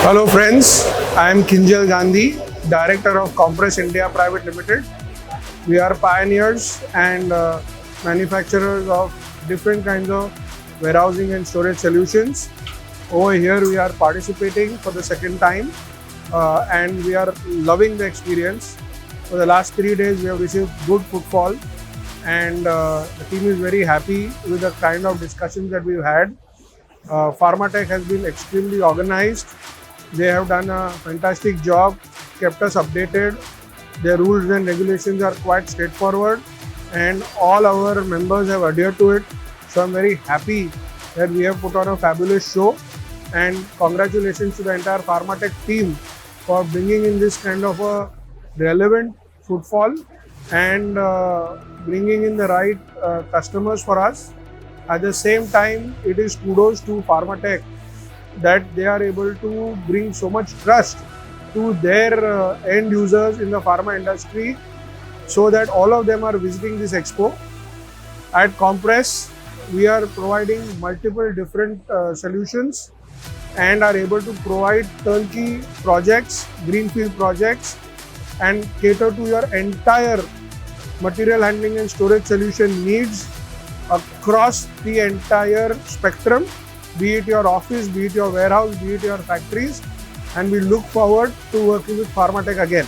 Hello friends, I am Kinjal Gandhi, Director of Kompress India Pvt Limited. We are pioneers and manufacturers of different kinds of warehousing and storage solutions. Over here we are participating for the second time and we are loving the experience. For the last 3 days we have received good footfall and the team is very happy with the kind of discussions that we've had. Pharma Tech has been extremely organized. They have done a fantastic job, kept us updated. Their rules and regulations are quite straightforward and all our members have adhered to it. So I'm very happy that we have put on a fabulous show, and congratulations to the entire Pharma Tech team for bringing in this kind of a relevant footfall and bringing in the right customers for us. At the same time, it is kudos to Pharma Tech that they are able to bring so much trust to their end users in the pharma industry, so that all of them are visiting this expo. At Kompress, we are providing multiple different solutions and are able to provide turnkey projects, greenfield projects, and cater to your entire material handling and storage solution needs across the entire spectrum, be it your office, be it your warehouse, be it your factories, and we look forward to working with Pharma Tech again.